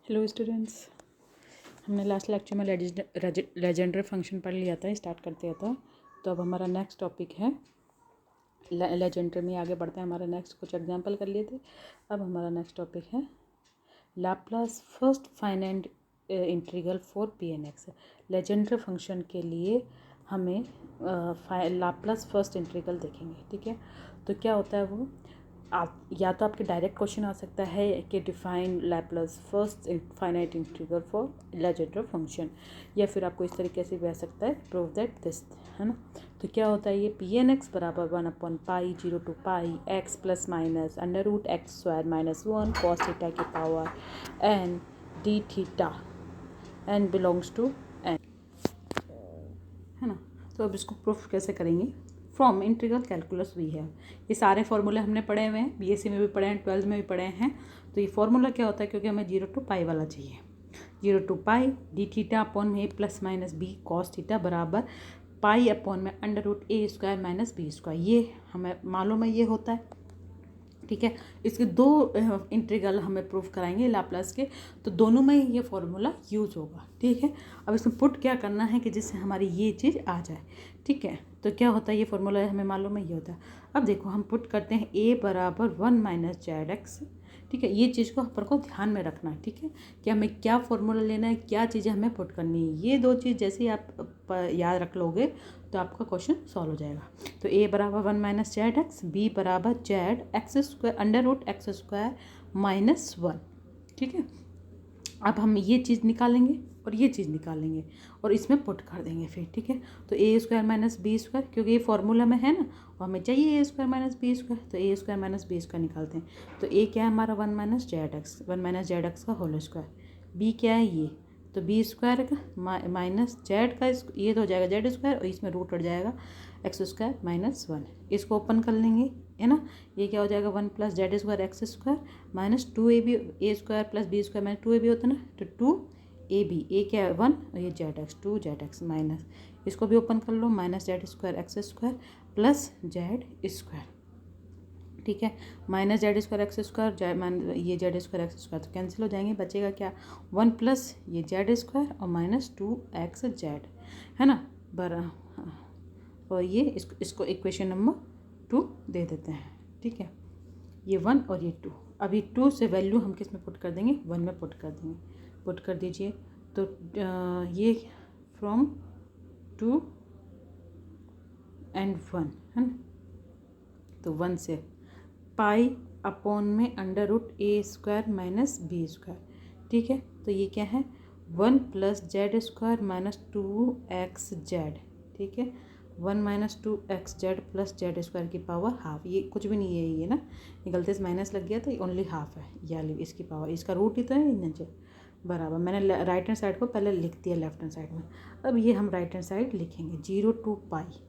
Hello students, हमने last lecture में legendary function पढ़ लिया था, स्टार्ट कर दिया था। तो अब हमारा नेक्स्ट टॉपिक है लेजेंडरी में आगे बढ़ते हैं। हमारा नेक्स्ट कुछ एग्जांपल कर लिए थे। अब हमारा नेक्स्ट टॉपिक है Laplace first finite integral for P N X. Legendary function के लिए हमें लाप्लास फर्स्ट इंटीग्रल देखेंगे, ठीक है। तो क्या होता है वो, आप या तो आपके डायरेक्ट क्वेश्चन आ सकता है कि define Laplace first finite integral for legendary function, या फिर आपको इस तरीके से भी आ सकता है प्रूव दैट दिस, है ना। तो क्या होता है ये पी एन एक्स बराबर 1/पाई 0 to pi X plus minus under root X square minus 1 cos theta की power N D theta N belongs to N, है ना। तो अब इसको प्रूफ कैसे करेंगे? फ्रॉम इंटीग्रल कैलकुलस वी है। ये सारे फॉर्मूले हमने पढ़े हुए हैं, बीएससी में भी पढ़े हैं, 12th में भी पढ़े हैं। तो ये फॉर्मूला क्या होता है, क्योंकि हमें 0 to पाई वाला चाहिए। 0 to pi D theta upon में plus minus B cos theta बराबर पाई अपॉन में under root A square minus B square. ये हमें मालूम है, ये होता है, ठीक है। इसके दो इंटीग्रल हमें प्रूफ कराएंगे लाप्लास के, तो दोनों में ये फॉर्मूला यूज होगा, ठीक है। अब इसमें पुट क्या करना है कि जिससे हमारी ये चीज़ आ जाए, ठीक है। तो क्या होता है, ये फॉर्मूला हमें मालूम है, ये होता है। अब देखो हम पुट करते हैं a बराबर 1 माइनस जेड एक्स, ठीक है। ये चीज़ को अपन को ध्यान में रखना है, ठीक है, कि हमें क्या फॉर्मूला लेना है, क्या चीज़ें हमें पुट करनी है। ये दो चीज़ जैसे ही आप याद रख लोगे तो आपका क्वेश्चन सॉल्व हो जाएगा। तो a बराबर 1 माइनस जेड एक्स, बी बराबर Z X square under root X square minus 1, ठीक है। अब हम ये चीज़ निकालेंगे और ये चीज़ निकालेंगे और इसमें पुट कर देंगे फिर, ठीक है। तो ए स्क्वायर माइनस बी स्क्वायर, क्योंकि ये फॉर्मूला में है ना, और हमें चाहिए ए स्क्वायर माइनस बी स्क्वायर, तो ए स्क्वायर माइनस बी स्क्वायर निकालते हैं। तो ए क्या है हमारा 1 minus Z x, 1 minus Z x का होल स्क्वायर। बी क्या है ये, तो बी स्क्वायर का माइनस जेड का ये तो हो जाएगा जेड स्क्वायर, और इसमें रूट उठ जाएगा एक्स स्क्वायर माइनस 1। इसको ओपन कर लेंगे, है ना। ये क्या हो जाएगा 1 plus Z square X square minus 2ab A square plus B square minus 2ab होता है ना, तो 2ab, ए क्या है 1 और ये Z X 2 Z X minus, इसको भी ओपन कर लो, minus Z square X square plus Z square, ठीक है। Minus Z square X square ये जेड स्क्वायर एक्स स्क्वायर तो कैंसिल हो जाएंगे, बचेगा क्या 1 प्लस ये जेड स्क्वायर और माइनस 2x जेड, है ना, बरा। और ये इसको इक्वेशन नंबर 2 दे देते हैं, ठीक है। ये 1 और ये 2, अब ये 2 से वैल्यू हम किस में पुट कर देंगे, 1 में पुट कर देंगे। पुट कर दीजिए, तो ये फ्रॉम 2 एंड 1, है ना। तो 1 से पाई अपॉन में under root A square minus B square, ठीक है। तो ये क्या है 1 plus Z square minus 2x Z, ठीक है। 1 minus 2x Z plus Z square की पावर हाफ, ये कुछ भी नहीं है ये ना, ये गलती से माइनस लग गया तो ये ओनली हाफ है, या इसकी पावर, इसका रूट ही तो है नीचे बराबर। मैंने राइट हैंड साइड को पहले लिख दिया लेफ्ट हैंड साइड में, अब ये हम राइट हैंड साइड लिखेंगे 0 to pi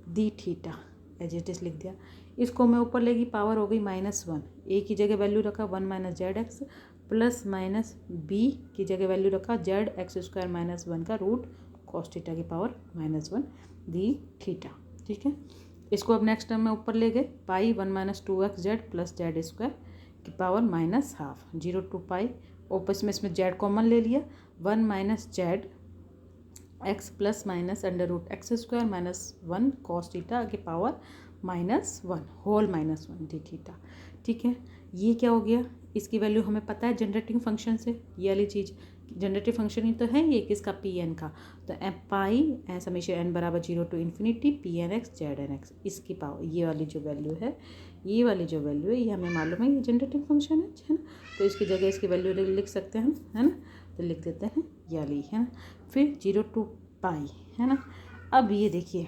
D theta as it is लिख दिया। इसको मैं ऊपर लेगी, पावर हो गई -1, ए की जगह वैल्यू रखा 1 minus Z X plus minus B की जगह वैल्यू रखा जेड एक्स स्क्वायर माइनस 1 का रूट कॉस थीटा की पावर -1 दी थीटा, ठीक है। इसको अब नेक्स्ट टर्म में ऊपर ले गए, pi 1 minus 2x Z plus Z square की पावर -हाफ 0 to पाई, ओपस में इसमें जेड कॉमन ले लिया, 1 minus Z X plus minus under root X square minus 1 cos theta की पावर -1 होल -1 डी थीटा, ठीक है। ये क्या हो गया, इसकी वैल्यू हमें पता है जनरेटिंग फंक्शन से, ये वाली चीज़ जनरेटिव फंक्शन ही तो है ये किसका, पी एन का। तो पाई समेशन एन बराबर 0 to infinity P N x Z N X, इसकी पावर ये वाली जो वैल्यू है, ये वाली जो वैल्यू है ये हमें मालूम है, ये जनरेटिंग फंक्शन है ना। तो इसकी जगह इसकी वैल्यू लिख सकते हैं हम, है ना। तो लिख देते हैं ये वाली, है ना। फिर 0 to पाई, है ना। अब ये देखिए,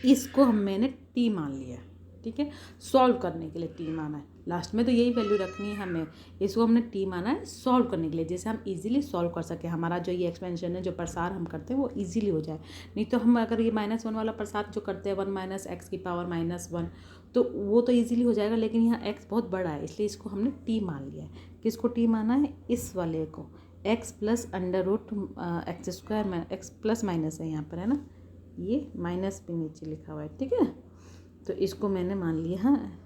इसको मैंने टी मान लिया, ठीक है। सॉल्व करने के लिए टी माना है, लास्ट में तो यही वैल्यू रखनी है हमें, इसको हमने टी माना है सॉल्व करने के लिए, जैसे हम इजीली सॉल्व कर सके, हमारा जो ये एक्सपेंशन है जो प्रसार हम करते हैं वो इजीली हो जाए। नहीं तो हम अगर ये -1 वाला प्रसार जो करते हैं 1 माइनस एक्स की पावर -1, तो वो तो ईजिली हो जाएगा, लेकिन यहाँ एक्स बहुत बड़ा है, इसलिए इसको हमने टी मान लिया है। किसको टी माना है, इस वाले को, X plus under root X square, X plus minus है यहाँ पर, है ना, ये माइनस भी नीचे लिखा हुआ है, ठीक है। तो इसको मैंने मान लिया, हाँ,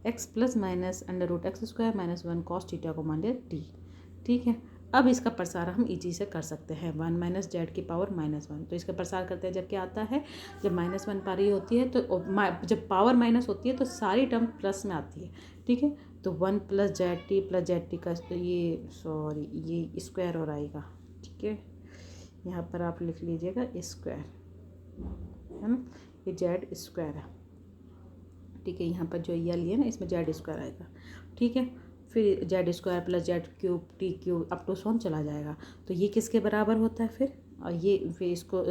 X plus minus under root X square minus 1 cos theta को मान लिया टी, ठीक है। अब इसका प्रसार हम इजी से कर सकते हैं, 1 माइनस जेड की पावर -1। तो इसका प्रसार करते हैं जब क्या आता है, जब -1 पा रही होती है तो जब पावर माइनस होती है तो सारी टर्म प्लस में आती है। ठीक है, तो 1 प्लस जेड टी का ये स्क्वायर हो आएगा। ठीक है, यहाँ पर आप लिख लीजिएगा स्क्वायर, है ना, ये जेड स्क्वायर है। ठीक है, यहाँ पर जो ये लिए ना इसमें जेड स्क्वायर आएगा। ठीक है, फिर Z square plus Z cube T cube up to सोन चला जाएगा। तो ये किसके बराबर होता है फिर, और ये फिर इसको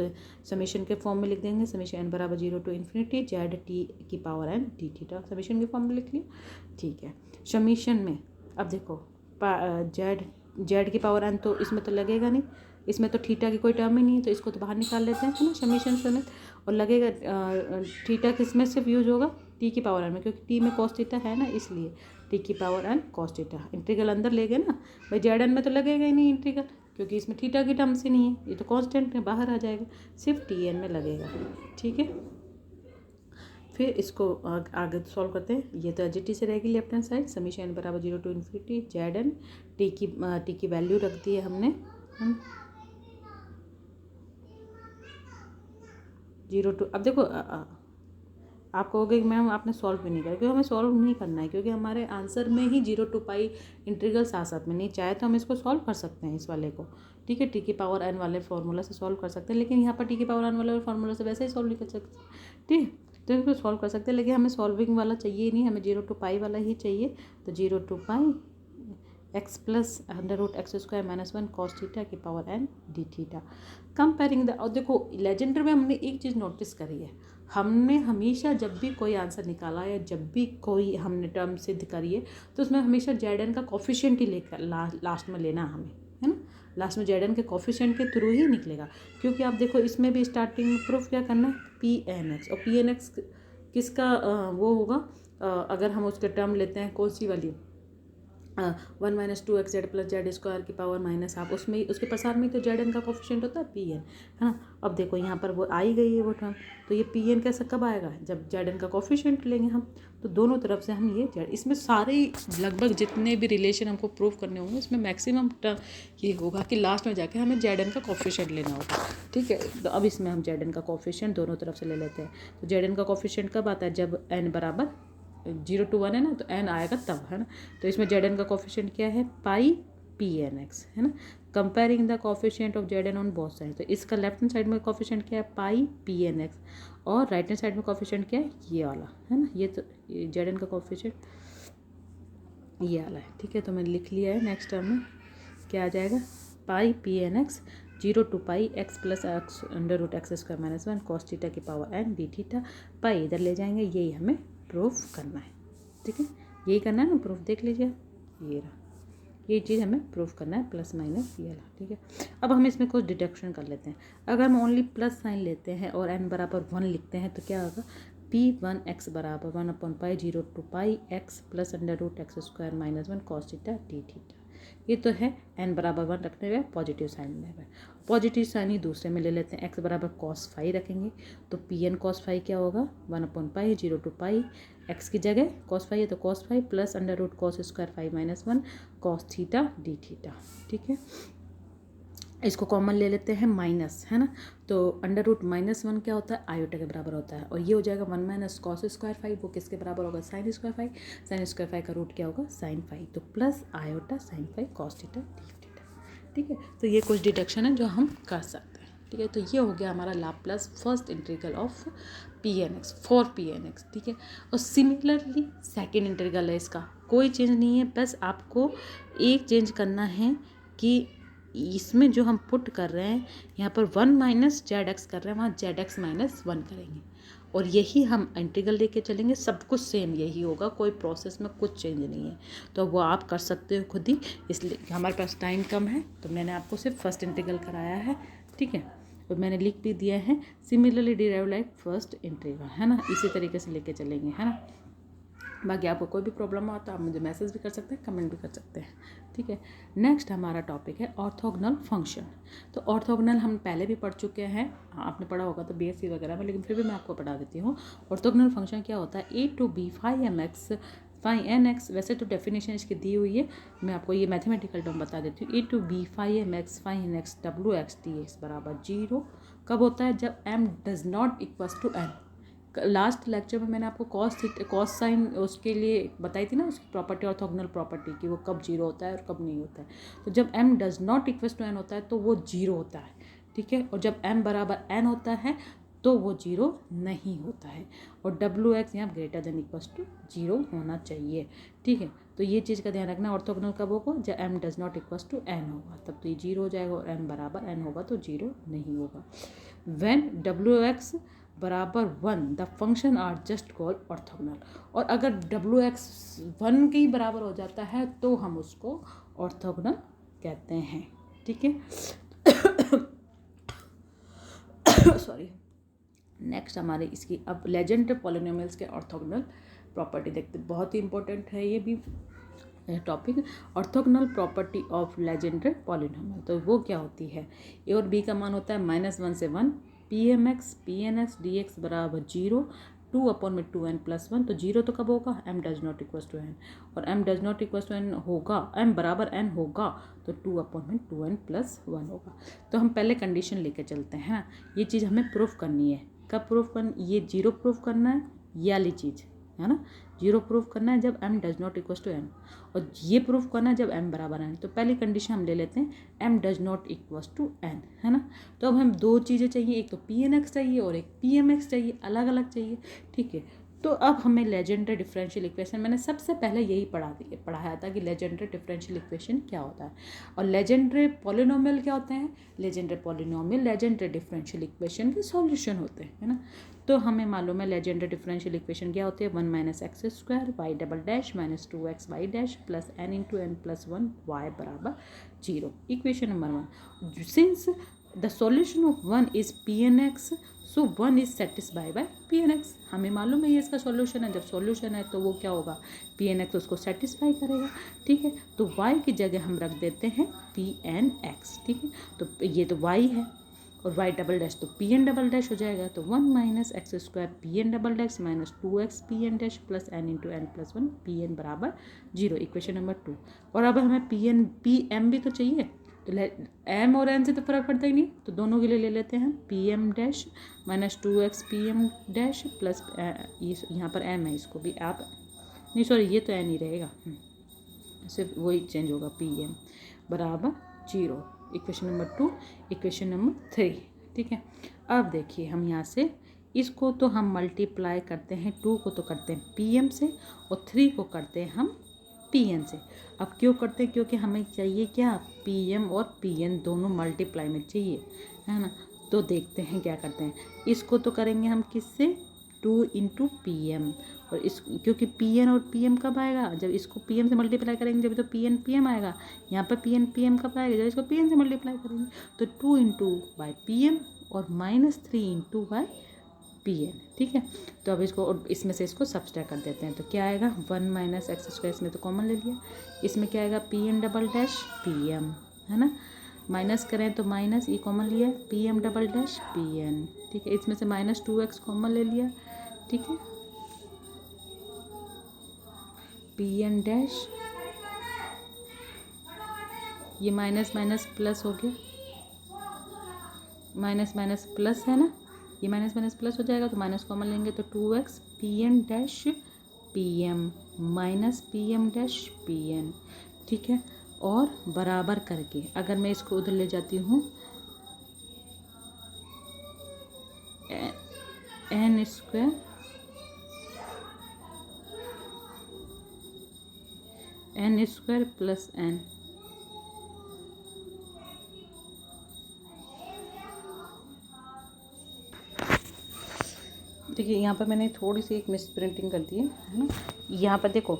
समीशन के फॉर्म में लिख देंगे, समीशन n बराबर 0 टू इन्फिनिटी जेड टी की power n D theta, summation के फॉर्म में लिख लिया। ठीक है, समीशन में अब देखो जेड की पावर n तो इसमें तो लगेगा नहीं, इसमें तो थीटा की कोई टर्म ही नहीं है, तो इसको तो बाहर निकाल लेते हैं, है ना, समीशन समेत। और लगेगा थीटा किस में सिर्फ यूज होगा, टी की पावर n में, क्योंकि टी में कॉस थीटा है ना, इसलिए टी की power n cos theta. Integral अंदर ले गए ना भाई, जेड एन में तो लगेगा ही नहीं इंटीग्रल, क्योंकि इसमें थीटा की टर्म्स ही नहीं है, ये तो कांस्टेंट है, बाहर आ जाएगा, सिर्फ टी एन में लगेगा। ठीक है, फिर इसको आगे सॉल्व करते हैं। ये तो एच टी से रहेगी left hand side, summation n बराबर 0 to infinity Z N T की वैल्यू रख दी है हमने 0 टू। अब देखो आप कहोगे कि मैम आपने सॉल्व भी नहीं किया, क्योंकि हमें सॉल्व नहीं करना है, क्योंकि हमारे आंसर में ही 0 टू पाई इंटीग्रल साथ साथ में नहीं, चाहे तो हम इसको सॉल्व कर सकते हैं इस वाले को। ठीक है, टी की पावर n वाले फार्मूला से सॉल्व कर सकते हैं, लेकिन यहाँ पर टी की पावर n वाले फार्मूला से वैसे ही सॉल्व नहीं कर सकते। ठीक है, तो इसको सॉल्व कर सकते हैं, लेकिन हमें सॉल्विंग वाला चाहिए ही नहीं, हमें 0 टू पाई वाला ही चाहिए। तो 0 to pi x plus √x² -1 cos theta की power n D theta. Comparing the, और देखो लेजेंडर में हमने एक चीज़ नोटिस करी है, हमने हमेशा जब भी कोई आंसर निकाला या जब भी कोई हमने टर्म सिद्ध करी है तो उसमें हमेशा जेड एन का कोफिशिएंट ही लेकर लास्ट में लेना हमें, है ना, लास्ट में जेड एन के कोफिशिएंट के थ्रू ही निकलेगा। क्योंकि आप देखो इसमें भी स्टार्टिंग में प्रूफ क्या करना है, पी एन एक्स, और पी एन एक्स किसका वो होगा, अगर हम उसके टर्म लेते हैं कौन सी वाली, 1 minus 2x Z plus Z square की पावर माइनस आप उसमें उसके प्रसार में तो जेड एन का कोफिशिएंट होता है पी एन, है ना। अब देखो यहाँ पर वो आई गई है वो टर्म, तो ये पी एन कैसे कब आएगा, जब जेड एन का कोफिशिएंट लेंगे हम। तो दोनों तरफ से हम ये जेड, इसमें सारे लगभग जितने भी रिलेशन हमको प्रूव करने होंगे इसमें मैक्सिमम टर्म ये होगा कि लास्ट में जाके हमें जेड एन का कोफिशिएंट लेना होगा। ठीक है, तो अब इसमें हम जेड एन का कोफिशिएंट दोनों तरफ से ले लेते हैं। तो जेड एन का कोफिशिएंट कब आता है, जब एन बराबर 0 टू 1 है ना, तो n आएगा तब, है ना। तो इसमें जेड एन का कोफिशिएंट क्या है, पाई पी एन एक्स, है ना। Comparing the coefficient of Z N on both side, तो इसका लेफ्ट हैंड साइड में कोफिशिएंट क्या है, पाई पी एन एक्स, और राइट हैंड साइड में कोफिशिएंट क्या है, ये वाला, है ना। ये तो जेड एन का कोफिशिएंट ये वाला है। ठीक है, तो मैंने लिख लिया है। नेक्स्ट टर्म में क्या आ जाएगा, pi P N x 0 to pi x plus x√x² -1 cos theta की power n D theta. Pi इधर ले जाएंगे, यही हमें प्रूफ करना है। ठीक है, यही करना है ना, प्रूफ देख लीजिए, ये रहा, ये चीज़ हमें प्रूफ करना है, प्लस माइनस ये ला। ठीक है, अब हम इसमें कुछ डिडक्शन कर लेते हैं। अगर हम ओनली प्लस साइन लेते हैं और n बराबर 1 लिखते हैं तो क्या होगा, P1x बराबर 1/पाई 0 to pi x plus √x² -1 cos theta D theta. ये तो है n बराबर 1 रखने हुए पॉजिटिव साइन में है, पॉजिटिव साइन ही दूसरे में ले लेते हैं। x बराबर cos फाई रखेंगे तो पी एन cos फाई क्या होगा, 1/पाई 0 टू पाई x की जगह cos फाई है तो cos phi plus √cos² phi -1 cos theta D theta. ठीक है, इसको कॉमन ले लेते हैं माइनस, है ना, तो √-1 क्या होता है, आयोटा के बराबर होता है, और ये हो जाएगा 1 माइनस cos² फाई, वो किसके बराबर होगा, sin² फाई, sin² फाई का रूट क्या होगा, sin फाई, तो plus iota sin phi cos theta D theta. ठीक है, तो ये कुछ डिडक्शन है जो हम कर सकते हैं। ठीक है, तो ये हो गया हमारा Laplace first integral of P N X for P N X. ठीक है, और सिमिलरली सेकेंड इंटीग्रल है, इसका कोई चेंज नहीं है, बस आपको एक चेंज करना है कि इसमें जो हम पुट कर रहे हैं यहाँ पर 1 माइनस जेड एक्स कर रहे हैं, वहाँ जेड एक्स -1 करेंगे, और यही हम इंटीग्रल लेके चलेंगे, सब कुछ सेम यही होगा, कोई प्रोसेस में कुछ चेंज नहीं है। तो वो आप कर सकते हो खुद ही, इसलिए हमारे पास टाइम कम है तो मैंने आपको सिर्फ फर्स्ट इंटीग्रल कराया है। ठीक है, और मैंने लिख भी दिया है similarly derive like first integral, है ना, इसी तरीके से लेके चलेंगे, है ना। बाकी आपको कोई भी प्रॉब्लम हो तो आप मुझे मैसेज भी कर सकते हैं, कमेंट भी कर सकते हैं। ठीक है, नेक्स्ट हमारा टॉपिक है ऑर्थोगोनल फंक्शन। तो ऑर्थोगोनल हम पहले भी पढ़ चुके हैं, आपने पढ़ा होगा तो BSc वगैरह में, लेकिन फिर भी मैं आपको पढ़ा देती हूँ। ऑर्थोगोनल फंक्शन क्या होता है, a to b phi mx phi N X, वैसे तो डेफिनेशन इसकी दी हुई है, मैं आपको ये मैथमेटिकल टर्म बता देती हूँ। A to B phi m x phi N x डब्ल्यू एक्स डी एक्स बराबर 0 कब होता है? जब m does not equals to n. Last lecture में मैंने आपको कॉस साइन उसके लिए बताई थी ना, उसकी प्रॉपर्टी, ऑर्थोगोनल प्रॉपर्टी की, वो कब 0 होता है और कब नहीं होता है। तो जब m does not equals to n होता है तो वो 0 होता है, ठीक है। और जब m बराबर n होता है तो वो 0 नहीं होता है। और डब्ल्यू एक्स यहाँ ग्रेटर देन इक्वल्स टू 0 होना चाहिए, ठीक है। तो ये चीज़ का ध्यान रखना, ऑर्थोगोनल कब होगा? जब m does not equals to n होगा, तब तो ये 0 हो जाएगा, और m बराबर n होगा तो 0 नहीं होगा। व्हेन डब्ल्यू एक्स बराबर 1 the function are just called orthogonal. और अगर डब्ल्यू एक्स 1 के ही बराबर हो जाता है तो हम उसको ऑर्थोगोनल कहते हैं, ठीक है। सॉरी। नेक्स्ट हमारे इसकी अब लेजेंडर पॉलिनोमियल्स के ऑर्थोगोनल प्रॉपर्टी देखते, बहुत ही इंपॉर्टेंट है ये भी topic. Orthogonal property of Legender polynomial, तो वो क्या होती है? ए और बी का मान होता है -1 से 1, p m x P N x d x बराबर 0, 2/2n+1। तो 0 तो कब होगा? m does not equals to n, और m does not equals to n होगा, m बराबर n होगा तो 2/2n+1 होगा। तो हम पहले कंडीशन लेके चलते हैं, ये चीज़ हमें प्रूफ करनी है। कब प्रूफ करनी? ये 0 प्रूफ करना है, ये वाली चीज़ है ना। 0 प्रूफ करना है जब m does not equals to n, और ये प्रूफ करना है जब m बराबर n। तो पहली कंडीशन हम ले लेते हैं m does not equals to n, है ना। तो अब हम दो चीज़ें चाहिए, एक तो पी एन एक्स चाहिए और एक पी एम एक्स चाहिए, अलग अलग चाहिए, ठीक है। तो अब हमें लेजेंडर डिफरेंशियल इक्वेशन, मैंने सबसे पहले यही पढ़ाया था कि लेजेंडर डिफरेंशियल इक्वेशन क्या होता है और लेजेंडर पॉलिनोमियल क्या होते हैं। Legender polynomial Legender differential equation के सॉल्यूशन होते हैं, है ना। तो हमें मालूम है लेजेंडर डिफरेंशियल इक्वेशन क्या होती है? 1 - x² y double dash -2xy dash plus n into n+1 y बराबर 0। Equation number 1, since the solution of 1 is pnx, so 1 is satisfied by pnx। हमें मालूम है ये इसका सॉल्यूशन है, जब सॉल्यूशन है तो वो क्या होगा? pnx उसको सेटिस्फाई करेगा, ठीक है। तो y की जगह हम रख देते हैं pnx, ठीक है। तो ये तो y है और y डबल डैश तो pn डबल डैश हो जाएगा, तो 1 - x² pn double dash -2x pn dash plus n into n+1 pn बराबर 0। Equation number 2। और अब हमें pm भी तो चाहिए, तो m और n से तो फर्क पड़ता ही नहीं, तो दोनों के लिए ले लेते हैं pm dash -2x pm dash plus यहाँ पर m है, इसको भी आप नहीं, सॉरी ये तो n ही रहेगा, सिर्फ वही चेंज होगा, pm बराबर 0। Equation number 2। इक्वेशन नंबर 3, ठीक है। अब देखिए हम यहाँ से इसको तो हम मल्टीप्लाई करते हैं, 2 को तो करते हैं pm से और 3 को करते हैं हम pn से। अब क्यों करते हैं? क्योंकि हमें चाहिए क्या? pm और pn दोनों मल्टीप्लाई में चाहिए, है ना। तो देखते हैं क्या करते हैं, इसको तो करेंगे हम किससे? 2 इंटू pm, और इस क्योंकि pn और pm कब आएगा? जब इसको pm से मल्टीप्लाई करेंगे जब तो pn pm आएगा। यहाँ पर pn pm कब आएगा? जब इसको pn से मल्टीप्लाई करेंगे। तो 2 इंटू बाई pm और -3 इंटू बाई pn, ठीक है। तो अब इसको और इसमें से इसको सब्सट्रैक्ट कर देते हैं, तो क्या आएगा? 1 - x², इसमें तो कॉमन ले लिया, इसमें क्या आएगा? pn डबल डैश pm, है ना। माइनस करें तो माइनस, ये कॉमन लिया pm डबल डैश pn, ठीक है। इसमें से -2x कॉमन ले लिया, ठीक है। pn डैश, ये माइनस माइनस प्लस हो गया, माइनस माइनस प्लस है ना, ये माइनस माइनस प्लस हो जाएगा, तो माइनस कॉमन लेंगे तो 2x pn dash pm minus pm dash pn, ठीक है। और बराबर करके अगर मैं इसको उधर ले जाती हूँ, n² प्लस n, देखिए यहाँ पर मैंने थोड़ी सी एक मिस प्रिंटिंग कर दी है ना। यहाँ पर देखो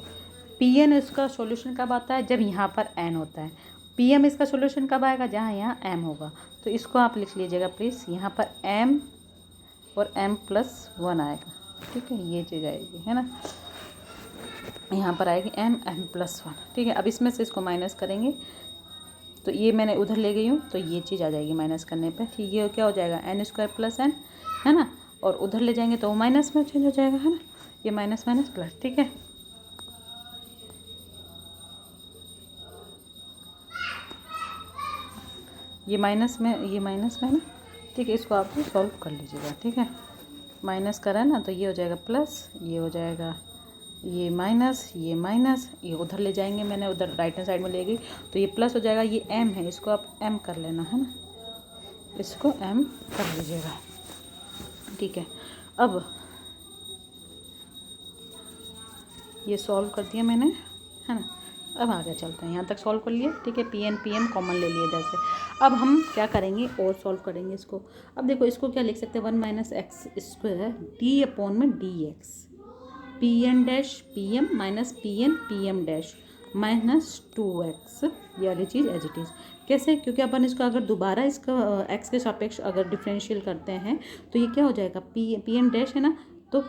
pn इसका सॉल्यूशन कब आता है? जब यहाँ पर n होता है। pm इसका सॉल्यूशन कब आएगा? जहाँ यहाँ m होगा। तो इसको आप लिख लीजिएगा प्लीज़, यहाँ पर m और m+1 आएगा, ठीक है। ये चीज़ आएगी, है ना, यहाँ पर आएगी m+1, ठीक है। अब इसमें से इसको माइनस करेंगे तो ये मैंने उधर ले गई हूँ, तो ये चीज़ आ जाएगी माइनस करने पे, ठीक। ये क्या हो जाएगा? n² प्लस n, है ना, और उधर ले जाएंगे तो वो माइनस में चेंज हो जाएगा, है ना, ये माइनस माइनस प्लस, ठीक है। ये माइनस में है ना, ठीक है। इसको आप सॉल्व कर लीजिएगा, ठीक है। माइनस करा ना तो ये हो जाएगा प्लस, ये हो जाएगा ये माइनस, ये उधर ले जाएंगे, मैंने उधर राइट हैंड साइड में ले गई तो ये प्लस हो जाएगा। ये m है, इसको आप m कर लेना है ना, इसको m कर लीजिएगा, ठीक है। अब ये सॉल्व कर दिया मैंने, है ना। अब आगे चलते हैं, यहाँ तक सॉल्व कर लिया, ठीक है। पी एम कॉमन ले लिए जैसे। अब हम क्या करेंगे और सॉल्व करेंगे इसको। अब देखो इसको क्या लिख सकते हैं, 1 minus x square d upon में d x, P n dash P m minus P m dash minus 2x, ये वाली चीज़ एज इट इज़। कैसे? क्योंकि अपन इसको अगर दोबारा इसका x के सापेक्ष अगर डिफरेंशियल करते हैं तो ये क्या हो जाएगा, पी एन डैश है ना, तो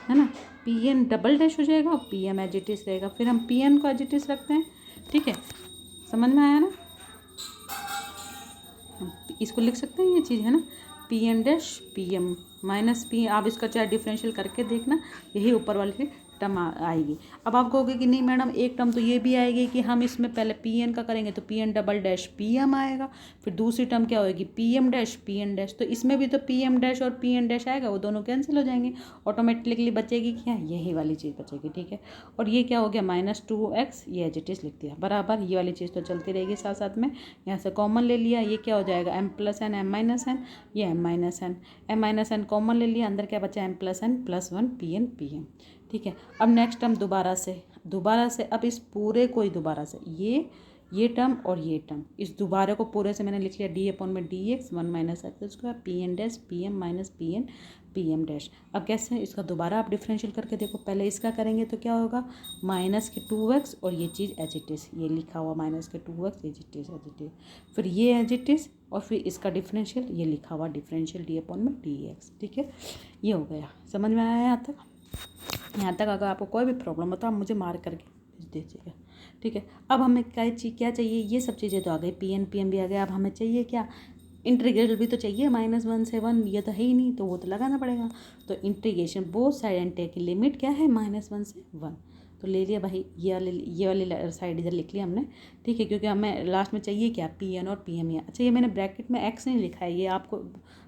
है ना, पी एन डबल डैश हो जाएगा और p m as it is रहेगा। फिर हम पी एन को एज इट इज़ रखते हैं, ठीक है। समझ में आया ना, इसको लिख सकते हैं, ये चीज़ है ना, p n dash P m minus p. आप इसका चाहे डिफरेंशियल करके देखना, यही ऊपर वाली टर्म आएगी। अब आप कहोगे कि नहीं मैडम एक टर्म तो ये भी आएगी कि हम इसमें पहले पी एन का करेंगे तो p n double dash P m आएगा, फिर दूसरी टर्म क्या होगी, p m dash p n dash. तो इसमें भी तो पी एम डैश और पी एन डैश आएगा, वो दोनों कैंसिल हो जाएंगे, ऑटोमेटिकली बचेगी क्या, यही वाली चीज़ बचेगी, ठीक है। और ये क्या हो गया, माइनस 2x, ये एज इट इज़ लिख दिया बराबर। ये वाली चीज़ तो चलती रहेगी साथ साथ में, यहाँ से कॉमन ले लिया, ये क्या हो जाएगा m plus n m minus n, ये एम माइनस एन कॉमन ले लिया, अंदर क्या बचा m plus n plus 1 p m, ठीक है। अब नेक्स्ट टर्म दोबारा से अब इस पूरे को ही दोबारा से ये टर्म और ये टर्म, इस दोबारा को पूरे से मैंने लिख लिया डी अपॉन में d x 1 minus x square p n dash P m minus P m dash. अब कैसे इसका दोबारा आप डिफरेंशियल करके देखो, पहले इसका करेंगे तो क्या होगा, माइनस के 2x और ये चीज़ एज इट इज़, ये लिखा हुआ माइनस के 2x एज इट इज़, फिर ये एज इट इज़ और फिर इसका डिफरेंशियल, ये लिखा हुआ डिफरेंशियल डी अपॉन में डी एक्स, ठीक है। ये हो गया, समझ में आया यहाँ तक। यहाँ तक अगर आपको कोई भी प्रॉब्लम हो तो आप मुझे मार्क करके भेज दीजिएगा, ठीक है। अब हमें क्या चाहिए, ये सब चीज़ें तो आ गई, पी एम भी आ गया। अब हमें चाहिए क्या, इंटीग्रल भी तो चाहिए, -1 से 1, ये तो है ही नहीं, तो वो तो लगाना पड़ेगा। तो integration both side and take की लिमिट क्या है, -1 से 1, तो ले लिया भाई, ये वाली साइड इधर लिख लिया हमने, ठीक है। क्योंकि हमें लास्ट में चाहिए क्या, पी एन और पी एम। अच्छा ये मैंने ब्रैकेट में एक्स नहीं लिखा है, ये आपको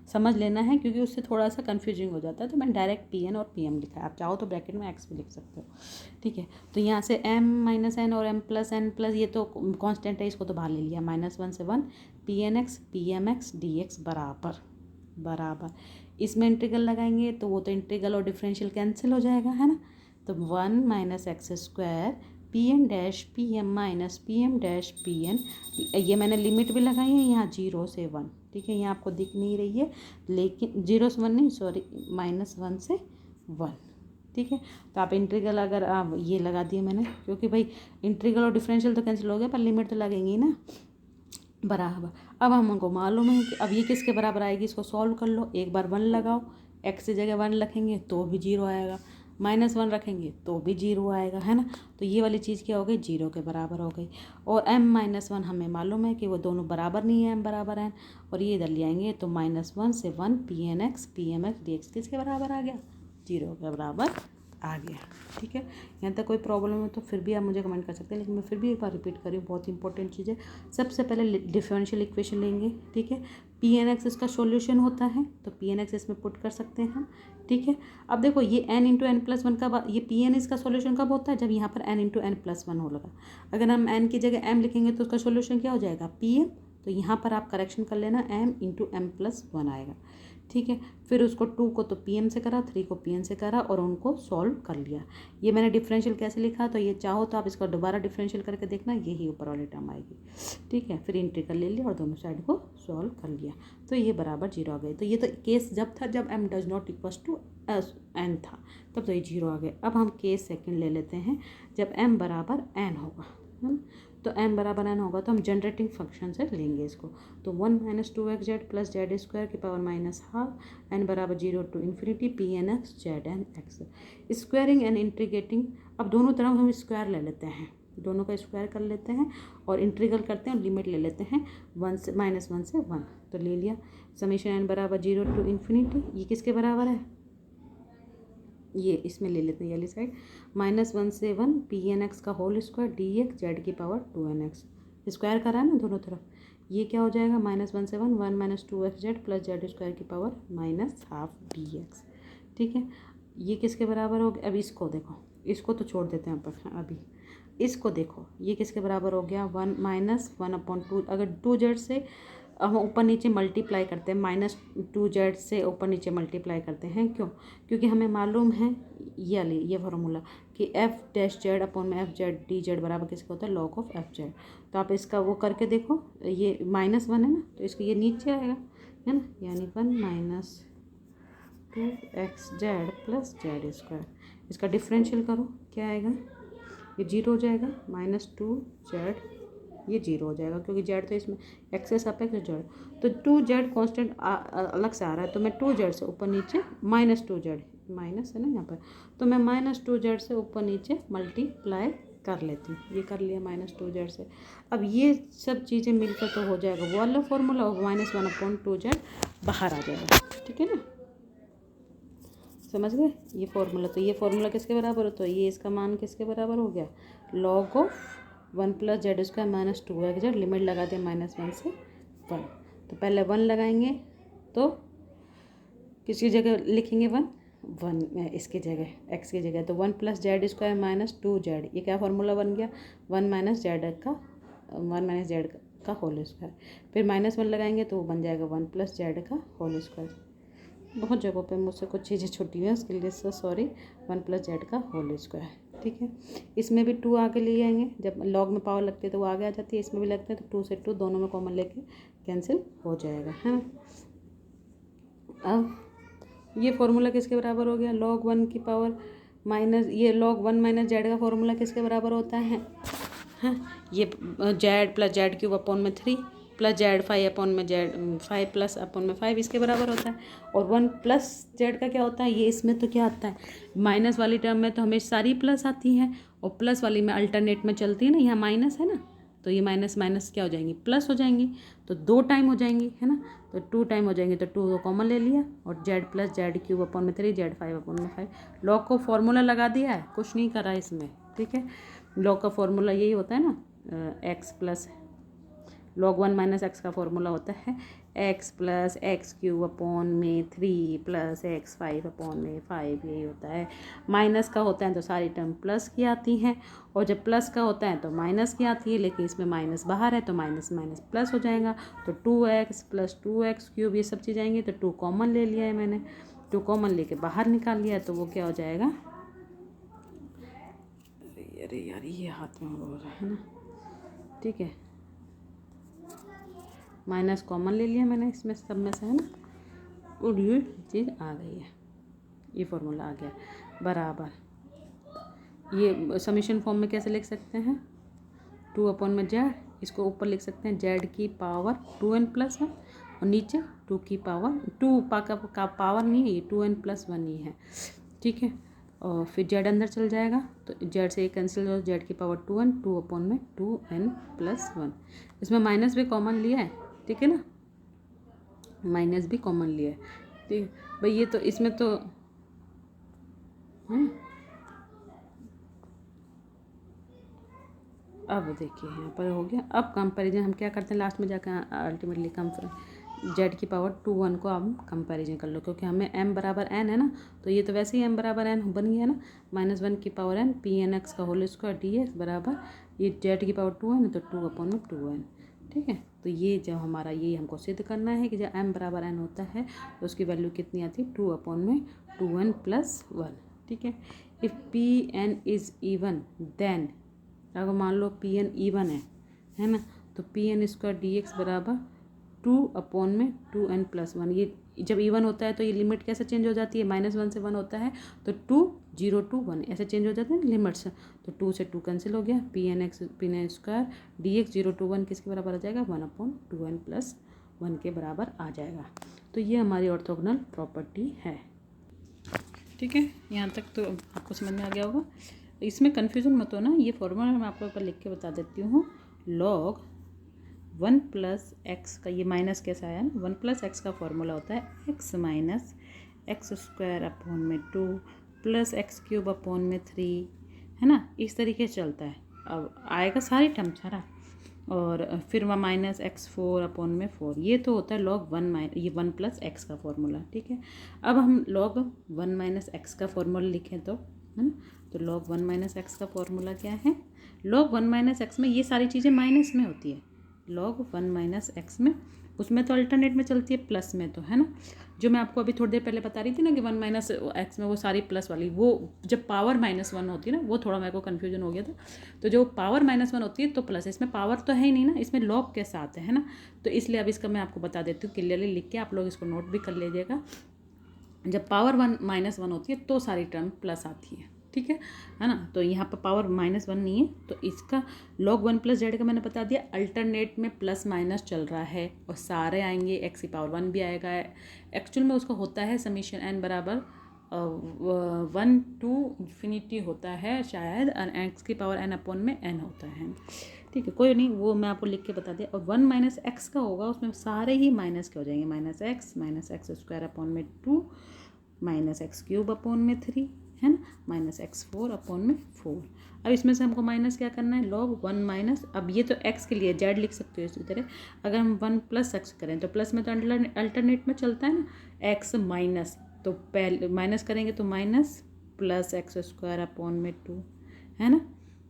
समझ लेना है क्योंकि उससे थोड़ा सा कन्फ्यूजिंग हो जाता है, तो मैंने डायरेक्ट पी एन और पी एम लिखा है। आप चाहो तो ब्रैकेट में एक्स भी लिख सकते हो, ठीक है। तो यहाँ से m माइनस एन और m प्लस एन प्लस, ये तो कांस्टेंट है, इसको तो बाहर ले लिया, -1 से 1 p N x p m x d x बराबर। इसमें इंटीग्रल लगाएंगे तो वो तो इंटीग्रल और डिफरेंशियल कैंसिल हो जाएगा, है ना। तो 1 minus x square p n dash P m minus P m dash p n, ये मैंने लिमिट भी लगाई है यहाँ 0 से 1, ठीक है। यहाँ आपको दिख नहीं रही है लेकिन 0 से 1 नहीं, सॉरी -1 से 1, ठीक है। तो आप इंटीग्रल अगर आप ये लगा दिए मैंने, क्योंकि भाई इंटीग्रल और डिफरेंशियल तो कैंसिल हो गया पर लिमिट तो लगेंगी ना, बराबर। अब हमको मालूम है कि अब ये किसके बराबर आएगी, इसको सॉल्व कर लो, एक बार 1 लगाओ, x की जगह 1 रखेंगे तो भी 0 आएगा, -1 रखेंगे तो भी 0 आएगा, है ना। तो ये वाली चीज़ क्या हो गई, 0 के बराबर हो गई। और m-1 हमें मालूम है कि वो दोनों बराबर नहीं है, m बराबर है, और ये इधर ले आएंगे तो -1 से 1 p N x p m x d x किसके बराबर आ गया, 0 के बराबर आ गया, ठीक है। यहाँ तक कोई प्रॉब्लम है तो फिर भी आप मुझे कमेंट कर सकते हैं, लेकिन मैं फिर भी एक बार रिपीट कर रही हूँ, बहुत इंपॉर्टेंट चीज़ है। सबसे पहले डिफरेंशियल इक्वेशन लेंगे, ठीक है। पी एन एक्स इसका सॉल्यूशन होता है, तो पी एन एक्स इसमें पुट कर सकते हैं हम, ठीक है। अब देखो ये n इंटू एन प्लस 1 का, ये पी एन इसका सॉल्यूशन कब होता है, जब यहाँ पर n इंटू एन प्लस 1 हो लगा। अगर हम n की जगह m लिखेंगे तो उसका सॉल्यूशन क्या हो जाएगा, पी एम। तो यहाँ पर आप करेक्शन कर लेना, m इंटू एम प्लस 1 आएगा, ठीक है। फिर उसको 2 को तो पी एम से करा, 3 को पी एन से करा और उनको सॉल्व कर लिया। ये मैंने डिफरेंशियल कैसे लिखा, तो ये चाहो तो आप इसको दोबारा डिफरेंशियल करके देखना, यही ऊपर वाली टर्म आएगी, ठीक है। फिर इंटीग्रल ले लिया और दोनों साइड को सॉल्व कर लिया, तो ये बराबर 0 आ गए। तो ये तो केस जब था जब m does not equals to n था, तब तो ये 0 आ गए। अब हम केस सेकंड ले लेते हैं, जब m बराबर n होगा, तो m बराबर n होगा तो हम जनरेटिंग फंक्शन से लेंगे इसको। तो 1 minus 2xz plus Z square की पावर -12 n बराबर 0 to infinity P N x Z N x. Squaring and integrating, अब दोनों तरफ हम स्क्वायर ले लेते हैं, दोनों का स्क्वायर कर लेते हैं और इंटीग्रल करते हैं और लिमिट ले लेते हैं -1 से 1, तो ले लिया। समीशन n बराबर 0 टू इन्फिनिटी, ये किसके बराबर है, ये इसमें ले लेते हैं, ये वाली साइड, -1 से 1 पी एन एक्स का whole square d x z की पावर 2 एन एक्स स्क्वायर करा है ना दोनों तरफ, ये क्या हो जाएगा -1 से 1 1 minus 2xz plus Z square की पावर -12 dx। ठीक है, ये किसके बराबर हो गया? अब इसको देखो, इसको तो छोड़ देते हैं अपन अभी, इसको देखो ये किसके बराबर हो गया? 1 -1/2। अगर 2z से हम ऊपर नीचे मल्टीप्लाई करते हैं, -2z से ऊपर नीचे मल्टीप्लाई करते हैं, क्यों? क्योंकि हमें मालूम है ये फार्मूला कि f-z/fz बराबर किसका होता है? log of fz। तो आप इसका वो करके देखो, ये -1 है ना, तो इसको ये नीचे आएगा, है ना, यानी 1 - 2xz प्लस जेड स्क्वायर। इसका डिफरेंशियल करो, क्या आएगा? ये 0 हो जाएगा, -2z, ये 0 हो जाएगा क्योंकि जेड तो इसमें एक्स के सापेक्ष जेड, तो 2z कॉन्स्टेंट अलग से आ रहा है, तो मैं 2z से ऊपर नीचे -2z, माइनस है ना यहाँ पर, तो मैं -2z से ऊपर नीचे मल्टीप्लाई कर लेती हूँ। ये कर लिया -2z से। अब ये सब चीज़ें मिलकर तो हो जाएगा वो वाला फॉर्मूला, -1/2z बाहर आ जाएगा। ठीक है ना, समझ गए ये फॉर्मूला? तो ये फॉर्मूला किसके बराबर हो? तो ये इसका मान किसके बराबर हो गया? log of 1 + z square minus 2xz, limit लगा दें -1 से 1। तो पहले 1 लगाएंगे तो किसकी जगह लिखेंगे? 1 इसकी जगह, x की जगह, तो 1 + z स्क्वायर माइनस 2z, ये क्या फार्मूला बन गया? 1 - z का होल स्क्वायर। फिर -1 लगाएंगे तो वो बन जाएगा 1 + z का होल स्क्वायर। बहुत जगहों पे मुझसे कुछ चीज़ें छुट्टी हुई हैं, उसके लिए सॉरी। 1 + z का होल स्क्वायर। ठीक है, इसमें भी 2 आगे ले आएंगे, जब लॉग में पावर लगती है तो वो आगे आ जाती है, इसमें भी लगता है, तो 2 से 2 दोनों में कॉमन लेके कैंसिल हो जाएगा, है ना। अब ये फॉर्मूला किसके बराबर हो गया? log 1 की पावर माइनस, ये log 1 - z का फॉर्मूला किसके बराबर होता है? हाँ, ये z + z³ plus Z 5 plus upon में 5 इसके बराबर होता है। और 1 + z का क्या होता है? ये इसमें तो क्या आता है, माइनस वाली टर्म में तो हमें सारी प्लस आती हैं, और प्लस वाली में अल्टरनेट में चलती है ना, यहाँ माइनस है ना, तो ये माइनस माइनस क्या हो जाएंगी? प्लस हो जाएंगी, तो 2 टाइम हो जाएंगी, है ना, तो 2 टाइम हो जाएंगे, तो 2 को कॉमन ले लिया, और z + z³ z 5/5। लॉग को फॉर्मूला लगा दिया है, कुछ नहीं करा इसमें। ठीक है, लॉग का फॉर्मूला यही होता है ना, x प्लस log 1 - x का फॉर्मूला होता है x + x³ 3 + x 5/5, यही होता है। माइनस का होता है तो सारी टर्म प्लस की आती हैं, और जब प्लस का होता है तो माइनस की आती है, लेकिन इसमें माइनस बाहर है तो माइनस माइनस प्लस हो जाएगा, तो 2x + 2x³ ये सब चीज़ आएंगी, तो 2 कॉमन ले लिया है मैंने, 2 कॉमन लेके बाहर निकाल लिया, तो वो क्या हो जाएगा? अरे यार ये हाथ में हो रहा है ना। ठीक है, माइनस कॉमन ले लिया मैंने इसमें सब में से, है ना, और ये चीज़ आ गई है, ये फॉर्मूला आ गया बराबर। ये समीशन फॉर्म में कैसे लिख सकते हैं? 2/z, इसको ऊपर लिख सकते हैं z की पावर 2n+1, और नीचे 2 की पावर 2 का पावर नहीं है, ये 2n+1 ही है। ठीक है, और फिर z अंदर चल जाएगा, तो z से एक कैंसिल हो, z की पावर 2n, 2/2n+1। इसमें माइनस भी कॉमन लिया है, ठीक है ना, माइनस भी कॉमन लिया है। ठीक भाई, ये तो इसमें तो है। अब देखिए यहाँ पर हो गया। अब कंपैरिजन हम क्या करते हैं लास्ट में जाकर, अल्टीमेटली z की पावर 2 1 को हम कंपैरिजन कर लो, क्योंकि हमें m = n है ना, तो ये तो वैसे ही m = n बन गया ना, -1 की पावर n pnx का होल स्क्वायर dx बराबर, ये z की पावर 2n है तो 2/2n। ठीक है, तो ये जब हमारा ये हमको सिद्ध करना है कि जब m = n होता है तो उसकी वैल्यू कितनी आती है? 2/2n+1। ठीक है, if pn is even then, अगर मान लो pn इवन है ना, तो pn² dx बराबर 2/2n+1। ये जब इवन होता है तो ये लिमिट कैसे चेंज हो जाती है? -1 से 1 होता है तो 2 0 to 1 ऐसे चेंज हो जाते हैं लिमिट्स, तो 2 से 2 कैंसिल हो गया, pn² dx 0 to 1 किसके बराबर आ जाएगा? 1/2n+1 के बराबर आ जाएगा। तो ये हमारी ऑर्थोगोनल प्रॉपर्टी है। ठीक है, यहाँ तक तो आपको समझ में आ गया होगा। इसमें कन्फ्यूज़न मत हो ना, ये फॉर्मूला मैं आपको ऊपर लिख के बता देती हूँ। log 1 + x का ये माइनस कैसा आया ना, 1 + x का फॉर्मूला होता है x - x²/2 + x³/3, है ना, इस तरीके से चलता है। अब आएगा सारी टर्म सारा, और फिर वह माइनस एक्स फोर अपॉन में फोर, ये तो होता है लॉग वन ये वन प्लस एक्स का फॉर्मूला। ठीक है, अब हम लॉग वन माइनस एक्स का फॉर्मूला लिखें तो, है ना, तो लॉग वन माइनस एक्स का फॉर्मूला क्या है, लॉग वन माइनस एक्स में ये सारी चीज़ें माइनस में होती है, लॉग वन माइनस एक्स में, उसमें तो अल्टरनेट में चलती है प्लस में, तो है ना, जो मैं आपको अभी थोड़ी देर पहले बता रही थी ना कि वन माइनस एक्स में वो सारी प्लस वाली, वो जब पावर माइनस वन होती है ना, वो थोड़ा मेरे को कन्फ्यूजन हो गया था। तो जो पावर माइनस वन होती है तो प्लस, इसमें पावर तो है ही नहीं ना, इसमें लॉग के साथ है ना, तो इसलिए अब इसका मैं आपको बता देती हूँ क्लियरली लिख के, आप लोग इसको नोट भी कर लीजिएगा। जब पावर वन माइनस वन होती है तो सारी टर्म प्लस आती है। ठीक है ना, तो यहाँ पर पावर माइनस वन नहीं है, तो इसका लॉग वन प्लस जेड का मैंने बता दिया, अल्टरनेट में प्लस माइनस चल रहा है और सारे आएंगे, एक्स की पावर वन भी आएगा, एक्चुअल में उसका होता है समीशन एन बराबर वन टू इन्फिनिटी होता है शायद, एक्स की पावर एन अपॉन में एन होता है। ठीक है, कोई नहीं, वो मैं आपको लिख के बता दिया। और वन माइनस एक्स का होगा, उसमें सारे ही माइनस के हो जाएंगे, माइनस एक्स स्क्वायर अपॉन में two, minus x cube upon में थ्री, है ना, माइनस एक्स फोर अपॉन में फोर। अब इसमें से हमको माइनस क्या करना है, लॉग वन माइनस, अब ये तो एक्स के लिए जेड लिख सकते हो इसी तरह, अगर हम वन प्लस एक्स करें तो प्लस में तो अल्टरनेट में चलता है ना, एक्स माइनस, तो पहले माइनस करेंगे तो minus plus x square upon में टू, है ना,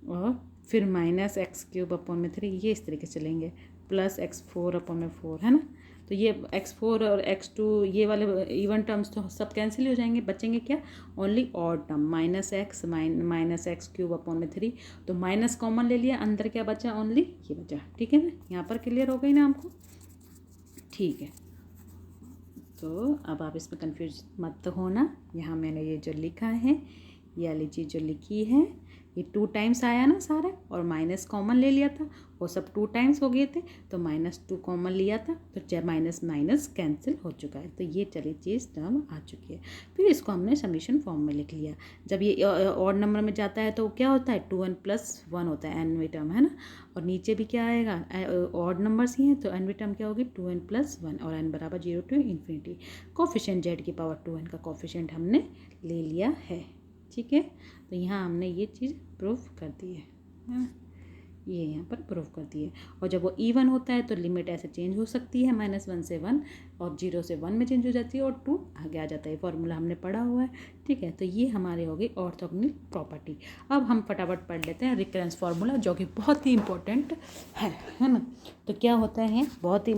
और फिर माइनस एक्स क्यूब अपॉन में थ्री, ये इस तरीके से चलेंगे, प्लस एक्स फोर अपॉन में फोर, है ना, तो ये एक्स फोर और एक्स टू ये वाले इवन टर्म्स तो सब कैंसिल हो जाएंगे, बचेंगे क्या, only odd term, minus x cube upon में थ्री, तो माइनस कॉमन ले लिया, अंदर क्या बचा, ओनली ये बचा। ठीक है ना, यहाँ पर क्लियर हो गई ना हमको। ठीक है, तो अब आप इसमें कंफ्यूज मत होना, यहाँ मैंने ये जो लिखा है, ये वाली चीज़ जो लिखी है, ये टू टाइम्स आया ना सारा, और माइनस कॉमन ले लिया था, वो सब टू टाइम्स हो गए थे, तो माइनस टू कॉमन लिया था, तो माइनस माइनस कैंसिल हो चुका है, तो ये चली चीज़ टर्म आ चुकी है। फिर इसको हमने समीशन फॉर्म में लिख लिया, जब ये ऑड नंबर में जाता है तो क्या होता है, टू एन प्लस वन होता है एनवी टर्म, है ना, और नीचे भी क्या आएगा, ऑड नंबर्स ही हैं, तो एनवी टर्म क्या होगी, टू एन प्लस वन, और एन बराबर zero to infinity, coefficient z की पावर टू एन का कोफिशिएंट हमने ले लिया है। ठीक है, तो यहाँ हमने ये चीज़ प्रूफ कर दी है ना, ये यहाँ पर प्रूफ कर दी है। और जब वो इवन होता है तो लिमिट ऐसे चेंज हो सकती है, माइनस वन से वन, और जीरो से वन में चेंज हो जाती है, और टू आगे आ जाता है, फॉर्मूला हमने पढ़ा हुआ है। ठीक है, तो ये हमारे हो गई ऑर्थोगोनल प्रॉपर्टी। अब हम फटाफट पढ़ लेते हैं रिकरेंस फार्मूला, जो कि बहुत ही इंपॉर्टेंट है ना, तो क्या होता है, बहुत ही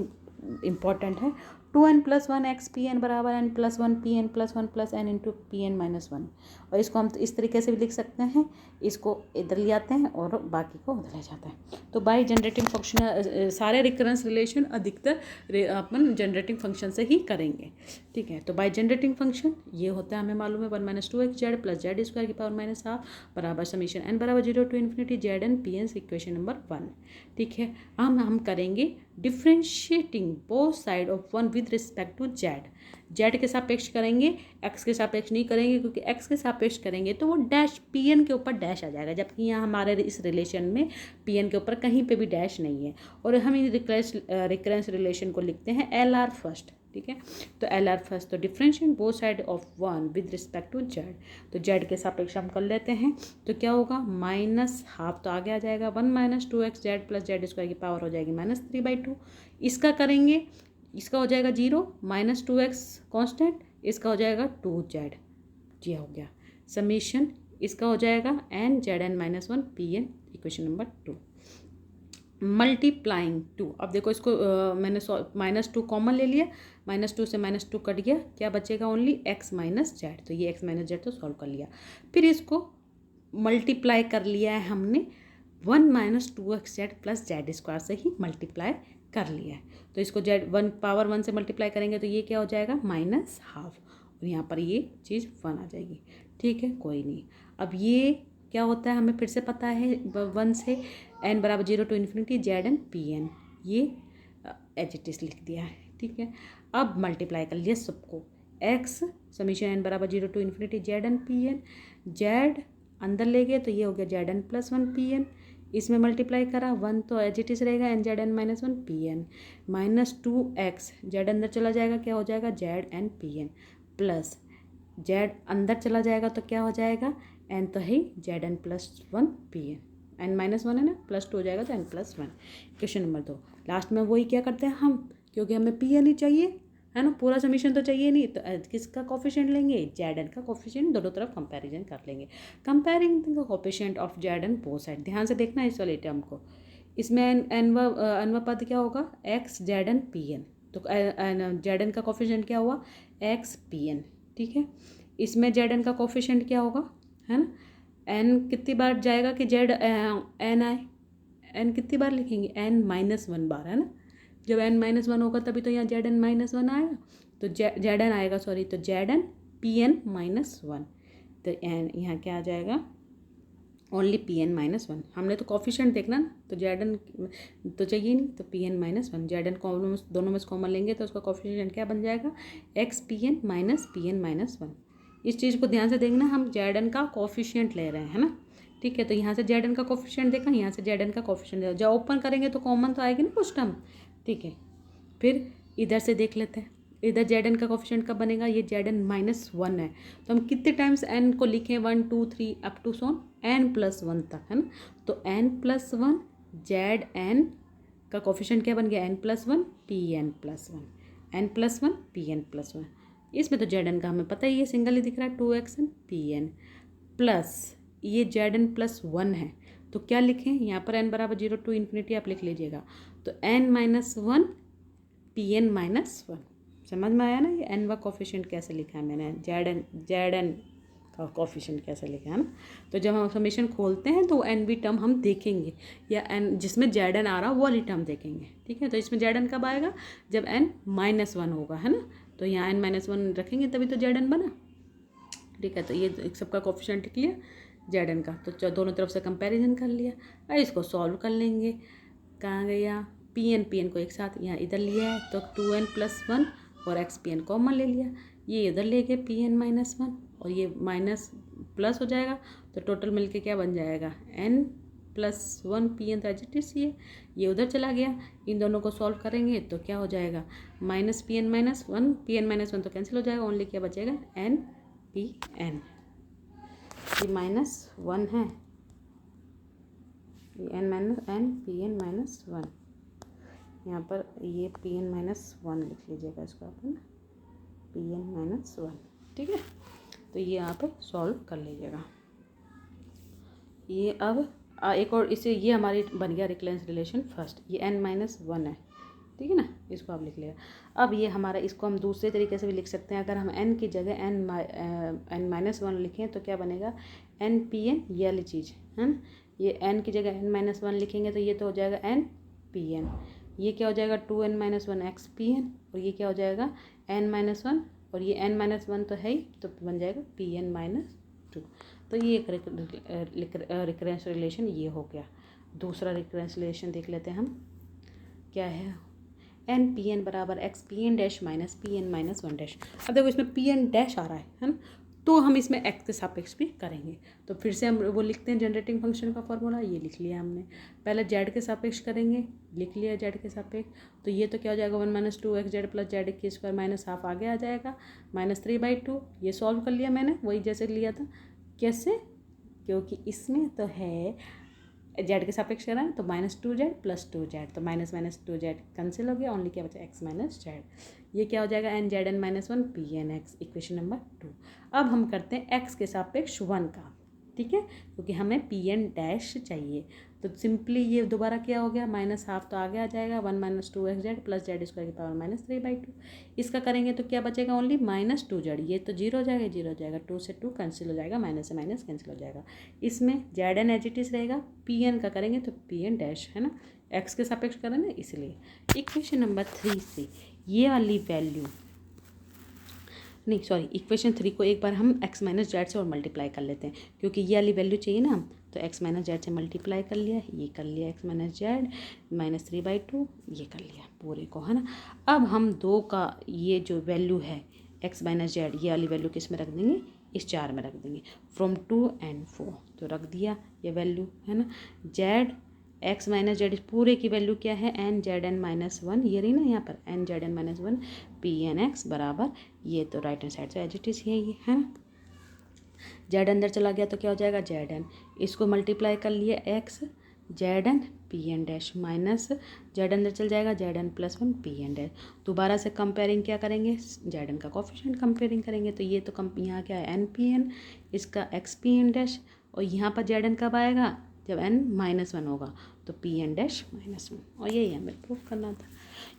इम्पॉर्टेंट है, two n plus one x P n बराबर n plus one P n plus one plus n into P n minus one, और इसको हम इस तरीके से भी लिख सकते हैं, इसको इधर ले आते हैं और बाकी को उधर ले जाते हैं। तो बाय जनरेटिंग फंक्शन सारे रिकरेंस रिलेशन अधिकतर अपन जनरेटिंग फंक्शन से ही करेंगे। ठीक है, तो बाय जनरेटिंग फंक्शन ये होता है, हमें मालूम है, one minus two x z plus Z square की पावर माइनस हाफ बराबर समीशन एन बराबर zero to infinity Z n p n, equation number one. ठीक है, हम करेंगे differentiating both side of one with respect to z, z के सापेक्ष करेंगे, एक्स के सापेक्ष नहीं करेंगे, क्योंकि एक्स के सापेक्ष करेंगे तो वो डैश पी एन के ऊपर डैश आ जाएगा, जबकि यहाँ हमारे इस रिलेशन में पी एन के ऊपर कहीं पे भी डैश नहीं है, और हम इन रिकरेंस रिलेशन को लिखते हैं एल आर फर्स्ट। ठीक है, तो एल आर फर्स्ट, तो differentiate both side of one with respect to z, तो जेड के सापेक्ष हम कर लेते हैं, तो क्या होगा, माइनस हाफ तो आगे आ जाएगा, one minus two x z plus Z square की पावर हो जाएगी माइनस थ्री बाई टू, इसका करेंगे, इसका हो जाएगा zero, minus two x constant, इसका हो जाएगा टू जेड, जी हो गया समीशन, इसका हो जाएगा n z n minus one P n, equation number two, multiplying two. अब देखो इसको मैंने माइनस टू कॉमन ले लिया, माइनस टू से माइनस टू कट गया, क्या बचेगा, ओनली एक्स माइनस जेड, तो ये एक्स माइनस जेड तो सॉल्व कर लिया, फिर इसको मल्टीप्लाई कर लिया है हमने one minus two x z plus Z square से ही मल्टीप्लाई कर लिया है, तो इसको जेड वन पावर वन से मल्टीप्लाई करेंगे तो ये क्या हो जाएगा, माइनस हाफ, और यहाँ पर ये चीज़ वन आ जाएगी। ठीक है, कोई नहीं, अब ये क्या होता है हमें फिर से पता है, वन से एन बराबर zero to infinity Z n p n, ये एच इट इस लिख दिया है। ठीक है, अब मल्टीप्लाई कर लिया सबको, एक्स समीशन एन बराबर zero to infinity Z n p n, z अंदर ले गए तो ये हो गया z n plus one P n, इसमें मल्टीप्लाई करा, वन तो एच इट इस रहेगा, n z n minus one P n, minus two x z अंदर चला जाएगा, क्या हो जाएगा, z n p n, plus z अंदर चला जाएगा तो क्या हो जाएगा, एन तो है z n plus one P n, n minus one है ना, +2 हो जाएगा तो n+1। क्वेश्चन नंबर 2, लास्ट में वही क्या करते हैं हम, क्योंकि हमें पी एन ही चाहिए है ना, पूरा समीशन तो चाहिए नहीं, तो किसका कोफिशिएंट लेंगे, जेड एन का कोफिशिएंट, दोनों तरफ कंपैरिजन कर लेंगे। Comparing the coefficient of Z n both side, ध्यान से देखना इस वाले टर्म को। इसमें एनवा पद क्या होगा, x Z n p n, तो जेड एन का कोफिशिएंट क्या हुआ, एक्स पी एन, ठीक है। इसमें जेड एन का कोफिशिएंट क्या होगा, है ना, एन कितनी बार जाएगा कि जेड एन आए, एन कितनी बार लिखेंगे, n-1 बार, है ना। जब n-1 होगा तभी तो यहाँ जेड एन -1 आएगा, तो जेड एन आएगा, सॉरी, तो जेड एन पी एन -1, तो एन यहाँ क्या आ जाएगा, ओनली पी एन -1। हमने तो कॉफिशिएंट देखना ना, तो जेड एन तो चाहिए नहीं, तो पी एन -1, जेड एन दोनों में से कॉमन लेंगे तो उसका कॉफिशिएंट क्या बन जाएगा, एक्स पी एन -1। इस चीज़ को ध्यान से देखना, हम जेड एन का कॉफिशिएंट ले रहे हैं, है ना, ठीक है। तो यहाँ से जेड एन का कॉफिशिएंट देखा, यहाँ से जेड एन का कॉफिशिएंट देखा, जब ओपन करेंगे तो कॉमन तो आएगी ना कुछ टर्म, ठीक है। फिर इधर से देख लेते हैं, इधर जेड एन का कोफिशिएंट कब बनेगा, ये जेड एन -1 है, तो हम कितने टाइम्स एन को लिखें, 1 2 3 अप टू सोन n+1 तक, है ना। तो n+1 जेड एन का कोफिशिएंट क्या बन गया, n+1 P n +1, n+1 P n +1। इसमें तो जेड एन का हमें पता ही है, सिंगल ही दिख रहा है, 2xn पी एन प्लस ये जेड एन +1 है, तो क्या लिखें यहाँ पर, n = 0 to ∞ आप लिख लीजिएगा, तो n-1 पी एन -1। समझ में आया ना, ये एन व कोफिशिएंट कैसे लिखा है मैंने, जेड एन का कोफिशिएंट कैसे लिखा है ना। तो जब हम समीशन खोलते हैं तो एन बी टर्म हम देखेंगे, या एन जिसमें जेड एन आ रहा वो वाली टर्म देखेंगे, ठीक है। तो इसमें जेड एन कब आएगा, जब n-1 होगा, है ना, तो यहाँ n-1 रखेंगे तभी तो जेड एन बना, ठीक है। तो ये सबका कोफिशिएंट लिख लिया जेड एन का, तो दोनों तरफ से कंपैरिजन कर लिया। अब इसको सॉल्व कर लेंगे, कहाँ गया, पी एन को एक साथ यहाँ इधर लिया है, तो 2n+1 और एक्स पी एन कॉमन ले लिया, ये इधर ले गए पी एन -1 और ये माइनस प्लस हो जाएगा, तो टोटल मिलके क्या बन जाएगा, n+1 पी एन, तो एज इट इज ये उधर चला गया। इन दोनों को सॉल्व करेंगे तो क्या हो जाएगा, -pn-1, pn-1 तो कैंसिल हो जाएगा, ओनली क्या बचेगा, n पी एन, ये -1 है, ये n पी एन -1, यहाँ पर ये पी एन -1 लिख लीजिएगा इसको अपन, पी एन -1, ठीक है। तो ये यहाँ पर सॉल्व कर लीजिएगा। ये अब एक और इसे, ये हमारी बन गया रिकलेंस रिलेशन फर्स्ट, ये n-1 है, ठीक है ना, इसको आप लिख लिया। अब ये हमारा, इसको हम दूसरे तरीके से भी लिख सकते हैं, अगर हम n की जगह n-1 लिखें तो क्या बनेगा, n पी एन, ये वाली चीज़ है ना, ये n की जगह n-1 लिखेंगे तो ये तो हो जाएगा n पी एन, ये क्या हो जाएगा 2n-1 एक्स पी एन, और ये क्या हो जाएगा n-1, और ये n-1 तो है ही, तो बन जाएगा पी एन -2। तो ये एक रिकरेंस रिलेशन ये हो गया। दूसरा रिकरेंस रिलेशन देख लेते हैं हम, क्या है, एन पी एन बराबर x P n dash minus p n -1 dash. अब देखो इसमें पी एन डैश आ रहा है ना, तो हम इसमें एक्स के सापेक्ष भी करेंगे, तो फिर से हम वो लिखते हैं, जनरेटिंग फंक्शन का फॉर्मूला ये लिख लिया हमने, पहले जेड के सापेक्ष करेंगे, लिख लिया जेड के सापेक्ष, तो ये तो क्या हो जाएगा 1 - 2x जेड प्लस जेड की स्क्वायर -½ आगे आ जाएगा, -3/2, ये सॉल्व कर लिया मैंने, वही जैसे लिया था। कैसे, क्योंकि इसमें तो है जेड के सापेक्ष करा है, तो -2z + 2z, तो -2z कैंसिल हो गया, ओनली क्या बचा x - z, ये क्या हो जाएगा n-1 p N x, equation number 2। अब हम करते हैं x के सापेक्ष 1 का, ठीक है, क्योंकि हमें पी एन डैश चाहिए, तो सिंपली ये दोबारा क्या हो गया, -½ तो आगे आ जाएगा, 1 - 2x Z plus Z square की पावर -3/2, इसका करेंगे तो क्या बचेगा, ओनली -2z, ये तो 0 हो जाएगा, 0 हो जाएगा, 2 से 2 कैंसिल हो जाएगा, माइनस से माइनस कैंसिल हो जाएगा, इसमें z n as it is रहेगा, पी एन का करेंगे तो पी एन डैश, है ना, एक्स के सापेक्ष करेंगे इसलिए। इक्वेशन नंबर 3 से ये वाली वैल्यू, नहीं सॉरी, इक्वेशन 3 को एक बार हम x - जेड से और मल्टीप्लाई कर लेते हैं, क्योंकि ये वाली वैल्यू चाहिए ना, तो x - जेड से मल्टीप्लाई कर लिया, ये कर लिया x - जेड -3/2, ये कर लिया पूरे को, है ना। अब हम 2 का ये जो वैल्यू है x - जेड, ये वाली वैल्यू किस में रख देंगे, इस 4 में रख देंगे, फ्रॉम 2 and 4, तो रख दिया ये वैल्यू, है ना। जेड x - जेड पूरे की वैल्यू क्या है, n-Zn -1, ये रही ना यहाँ पर n-Zn -1 पी एन एक्स बराबर, ये तो राइट हैंड साइड से एज इट इज ये है ना। जेड अंदर चला गया तो क्या हो जाएगा जेड एन, इसको मल्टीप्लाई कर लिए x Z n p n dash minus z अंदर चल जाएगा z n plus one P n dash. दोबारा से कंपेयरिंग क्या करेंगे, जेड एन का कोफिशिएंट कंपेयरिंग करेंगे, तो ये तो यहाँ क्या है एन पी एन, इसका एक्स पी एन डैश, और यहाँ पर जेड एन कब आएगा जब एन -1 होगा, तो पी एन डैश -1, और यही हमें प्रूव करना था।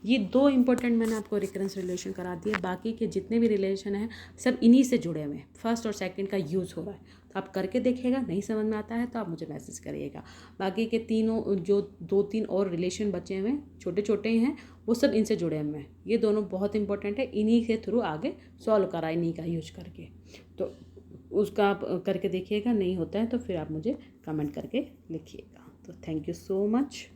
ये दो इंपॉर्टेंट मैंने आपको रिकरेंस रिलेशन करा दिए, बाकी के जितने भी रिलेशन हैं सब इन्हीं से जुड़े हुए हैं, फर्स्ट और सेकंड का यूज़ हो रहा है, तो आप करके देखिएगा, नहीं समझ में आता है तो आप मुझे मैसेज करिएगा। बाकी के तीनों जो 2-3 और रिलेशन बचे हुए हैं छोटे छोटे ही हैं, वो सब इनसे जुड़े हुए हैं, ये दोनों बहुत इंपॉर्टेंट है, इन्हीं के थ्रू आगे सॉल्व करा, इन्हीं का यूज करके, तो उसका आप करके देखिएगा, नहीं होता है तो फिर आप मुझे कमेंट करके लिखिएगा। तो थैंक यू सो मच।